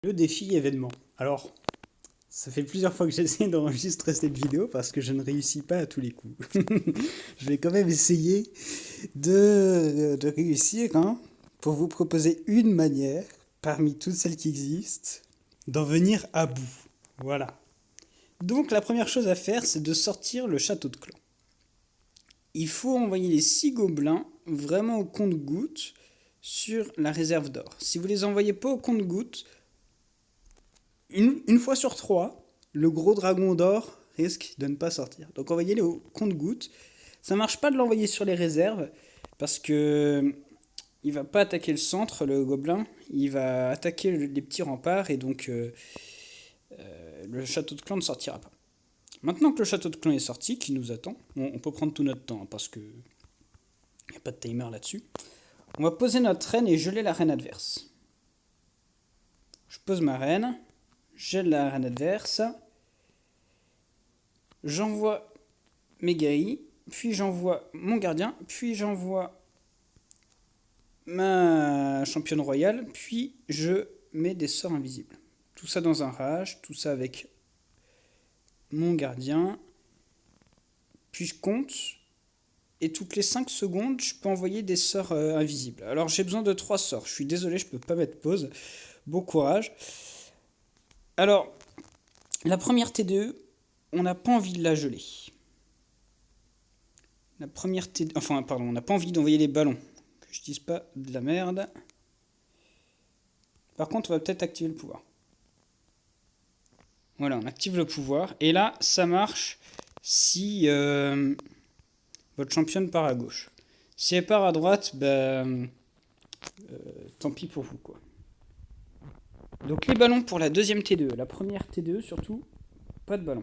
Le défi événement. Alors, ça fait plusieurs fois que j'essaie d'enregistrer cette vidéo parce que je ne réussis pas à tous les coups. Je vais quand même essayer de réussir, hein, pour vous proposer une manière, parmi toutes celles qui existent, d'en venir à bout. Voilà. Donc la première chose à faire, c'est de sortir le château de clan. Il faut envoyer les 6 gobelins vraiment au compte-gouttes sur la réserve d'or. Si vous les envoyez pas au compte-gouttes, une fois sur 3, le gros dragon d'or risque de ne pas sortir. Donc envoyez-les au compte-gouttes. Ça marche pas de l'envoyer sur les réserves parce que il va pas attaquer le centre, le gobelin. Il va attaquer les petits remparts et donc le château de clan ne sortira pas. Maintenant que le château de clan est sorti, qui nous attend, on peut prendre tout notre temps parce que il n'y a pas de timer là-dessus. On va poser notre reine et geler la reine adverse. Je pose ma reine, gèle la reine adverse, j'envoie mes guerriers, puis j'envoie mon gardien, puis j'envoie ma championne royale, puis je mets des sorts invisibles. Tout ça dans un rage, tout ça avec mon gardien, puis je compte, et toutes les 5 secondes, je peux envoyer des sorts invisibles. Alors j'ai besoin de 3 sorts, je suis désolé, je peux pas mettre pause, bon courage. Alors, la première T2, on n'a pas envie de la geler. La première T2, enfin pardon, on n'a pas envie d'envoyer les ballons, que je dise pas de la merde. Par contre, on va peut-être activer le pouvoir. Voilà, on active le pouvoir. Et là, ça marche si votre championne part à gauche. Si elle part à droite, tant pis pour vous, quoi. Donc les ballons pour la deuxième T2. La première T2, surtout, pas de ballon.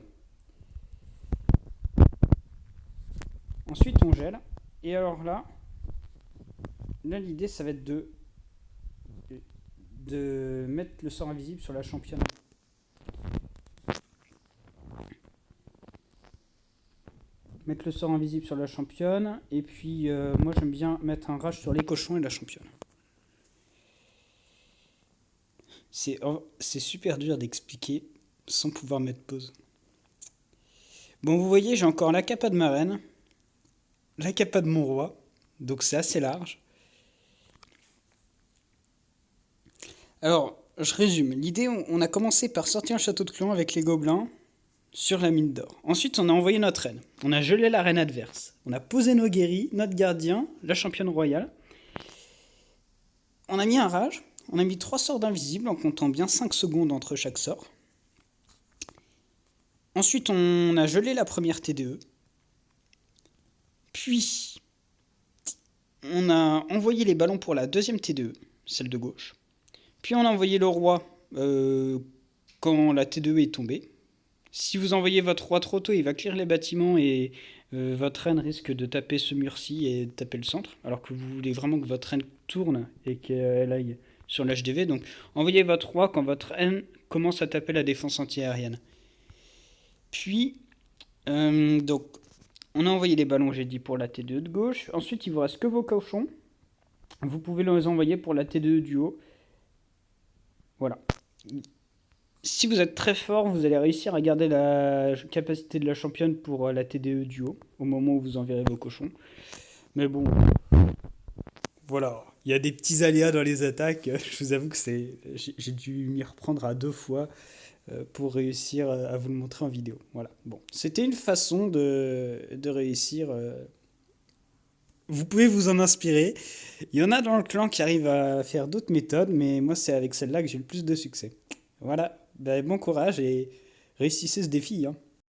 Ensuite, on gèle. Et alors là l'idée, ça va être de mettre le sort invisible sur la championne. Mettre le sort invisible sur la championne. Et puis, moi, j'aime bien mettre un rage sur les cochons et la championne. C'est super dur d'expliquer sans pouvoir mettre pause. Bon, vous voyez, j'ai encore la capa de ma reine, la capa de mon roi, donc c'est assez large. Alors, je résume. L'idée, on a commencé par sortir un château de clan avec les gobelins sur la mine d'or. Ensuite, on a envoyé notre reine. On a gelé la reine adverse. On a posé nos guerriers, notre gardien, la championne royale. On a mis un rage. On a mis 3 sorts d'invisible en comptant bien 5 secondes entre chaque sort. Ensuite, on a gelé la première TDE. Puis, on a envoyé les ballons pour la deuxième TDE, celle de gauche. Puis, on a envoyé le roi quand la TDE est tombée. Si vous envoyez votre roi trop tôt, il va clear les bâtiments et votre reine risque de taper ce mur-ci et de taper le centre. Alors que vous voulez vraiment que votre reine tourne et qu'elle aille sur l'HDV. Donc, envoyez votre roi quand votre reine commence à taper la défense anti-aérienne. Puis, donc, on a envoyé les ballons, j'ai dit, pour la T2 de gauche. Ensuite, il vous reste que vos cochons. Vous pouvez les envoyer pour la T2 du haut. Voilà. Si vous êtes très fort, vous allez réussir à garder la capacité de la championne pour la TDE du haut, au moment où vous enverrez vos cochons. Mais bon, voilà, il y a des petits aléas dans les attaques. Je vous avoue que j'ai dû m'y reprendre à 2 fois pour réussir à vous le montrer en vidéo. Voilà. Bon, c'était une façon de réussir. Vous pouvez vous en inspirer. Il y en a dans le clan qui arrivent à faire d'autres méthodes, mais moi c'est avec celle-là que j'ai le plus de succès. Voilà, bon courage et réussissez ce défi, hein.